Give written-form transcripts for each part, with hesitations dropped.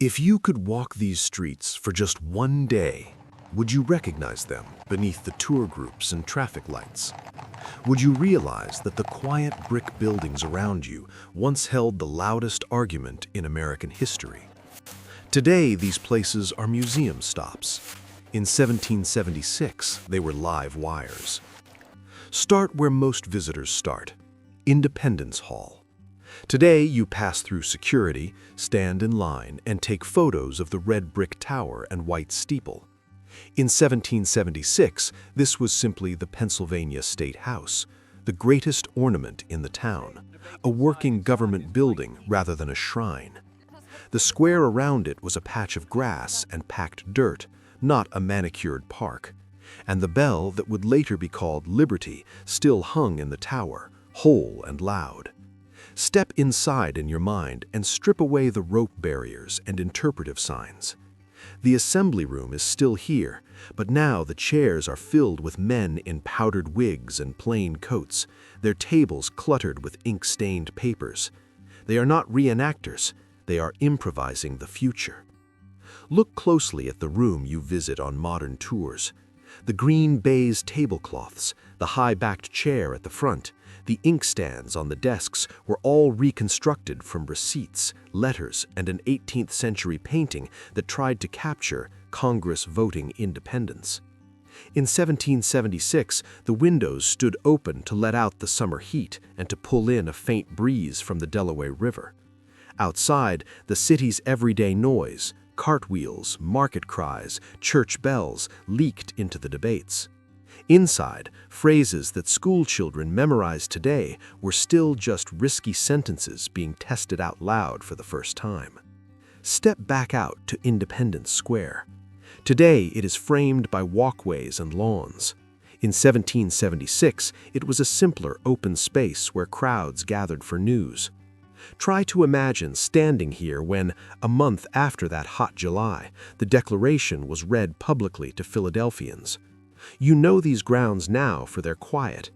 If you could walk these streets for just one day, would you recognize them beneath the tour groups and traffic lights? Would you realize that the quiet brick buildings around you once held the loudest argument in American history? Today, these places are museum stops. In 1776, they were live wires. Start where most visitors start, Independence Hall. Today, you pass through security, stand in line, and take photos of the red brick tower and white steeple. In 1776, this was simply the Pennsylvania State House, the greatest ornament in the town, a working government building rather than a shrine. The square around it was a patch of grass and packed dirt, not a manicured park. And the bell that would later be called Liberty still hung in the tower, whole and loud. Step inside in your mind and strip away the rope barriers and interpretive signs. The assembly room is still here, but now the chairs are filled with men in powdered wigs and plain coats, their tables cluttered with ink-stained papers. They are not reenactors, they are improvising the future. Look closely at the room you visit on modern tours. The green baize tablecloths, the high-backed chair at the front, the inkstands on the desks were all reconstructed from receipts, letters, and an 18th century painting that tried to capture Congress voting independence. In 1776, the windows stood open to let out the summer heat and to pull in a faint breeze from the Delaware River. Outside, the city's everyday noise, cartwheels, market cries, church bells, leaked into the debates. Inside, phrases that school children memorize today were still just risky sentences being tested out loud for the first time. Step back out to Independence Square. Today, it is framed by walkways and lawns. In 1776, it was a simpler open space where crowds gathered for news. Try to imagine standing here when, a month after that hot July, the Declaration was read publicly to Philadelphians. You know these grounds now for their quiet.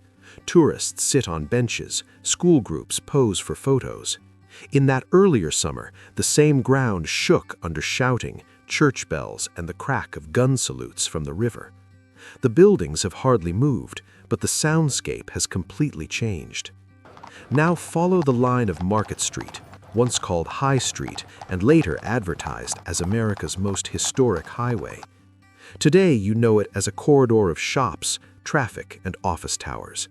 Tourists sit on benches, school groups pose for photos. In that earlier summer, the same ground shook under shouting, church bells, and the crack of gun salutes from the river. The buildings have hardly moved, but the soundscape has completely changed. Now follow the line of Market Street, once called High Street and later advertised as America's most historic highway. Today you know it as a corridor of shops, traffic, and office towers.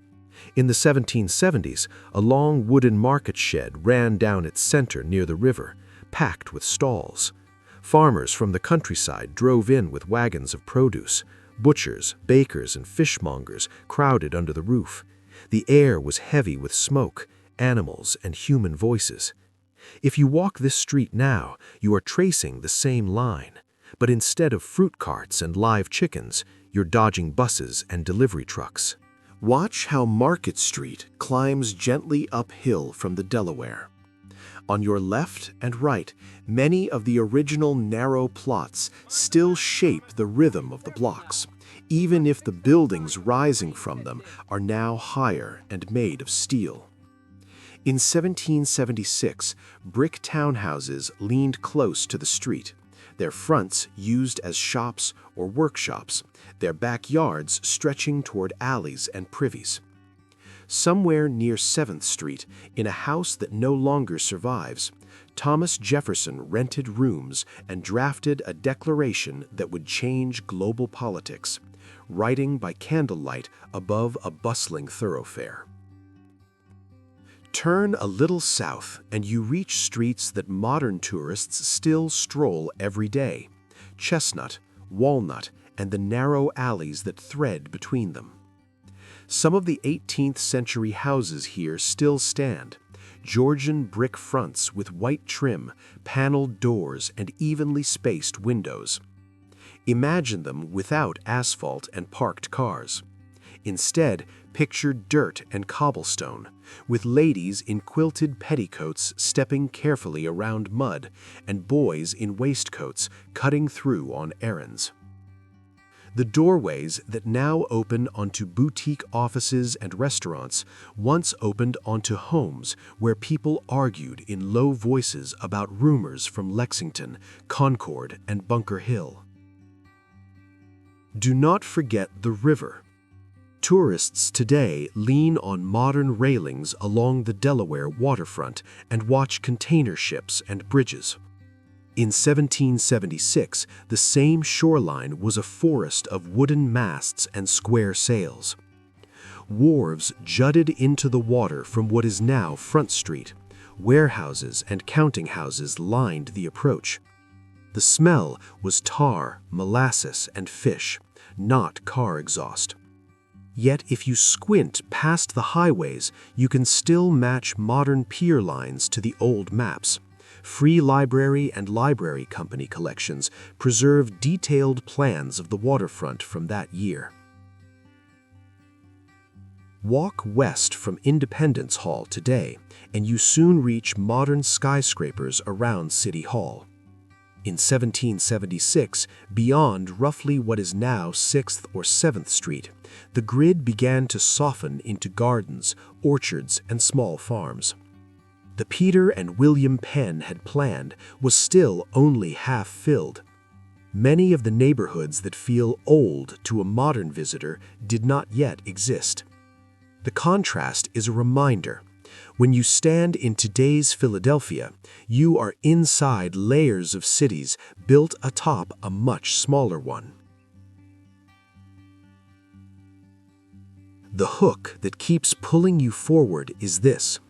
In the 1770s, a long wooden market shed ran down its center near the river, packed with stalls. Farmers from the countryside drove in with wagons of produce. Butchers, bakers, and fishmongers crowded under the roof. The air was heavy with smoke, animals, and human voices. If you walk this street now, you are tracing the same line. But instead of fruit carts and live chickens, you're dodging buses and delivery trucks. Watch how Market Street climbs gently uphill from the Delaware. On your left and right, many of the original narrow plots still shape the rhythm of the blocks, even if the buildings rising from them are now higher and made of steel. In 1776, brick townhouses leaned close to the street, their fronts used as shops or workshops, their backyards stretching toward alleys and privies. Somewhere near 7th Street, in a house that no longer survives, Thomas Jefferson rented rooms and drafted a declaration that would change global politics, writing by candlelight above a bustling thoroughfare. Turn a little south and you reach streets that modern tourists still stroll every day: Chestnut, Walnut, and the narrow alleys that thread between them. Some of the 18th century houses here still stand, Georgian brick fronts with white trim, paneled doors, and evenly spaced windows. Imagine them without asphalt and parked cars. Instead, picture dirt and cobblestone, with ladies in quilted petticoats stepping carefully around mud, and boys in waistcoats cutting through on errands. The doorways that now open onto boutique offices and restaurants once opened onto homes where people argued in low voices about rumors from Lexington, Concord, and Bunker Hill. Do not forget the river. Tourists today lean on modern railings along the Delaware Waterfront and watch container ships and bridges. In 1776, the same shoreline was a forest of wooden masts and square sails. Wharves jutted into the water from what is now Front Street. Warehouses and counting houses lined the approach. The smell was tar, molasses, and fish, not car exhaust. Yet if you squint past the highways, you can still match modern pier lines to the old maps. Free Library and Library Company collections preserve detailed plans of the waterfront from that year. Walk west from Independence Hall today, and you soon reach modern skyscrapers around City Hall. In 1776, beyond roughly what is now 6th or 7th Street, the grid began to soften into gardens, orchards, and small farms. The Peter and William Penn had planned was still only half filled. Many of the neighborhoods that feel old to a modern visitor did not yet exist. The contrast is a reminder. When you stand in today's Philadelphia, you are inside layers of cities built atop a much smaller one. The hook that keeps pulling you forward is this.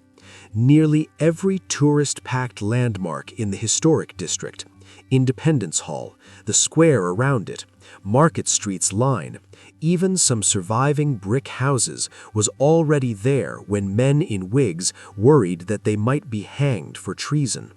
Nearly every tourist-packed landmark in the historic district, Independence Hall, the square around it, Market Street's line, even some surviving brick houses, was already there when men in wigs worried that they might be hanged for treason.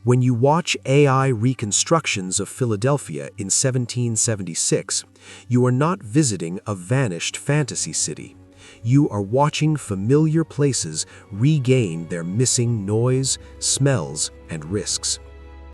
When you watch AI reconstructions of Philadelphia in 1776, you are not visiting a vanished fantasy city. You are watching familiar places regain their missing noise, smells, and risks.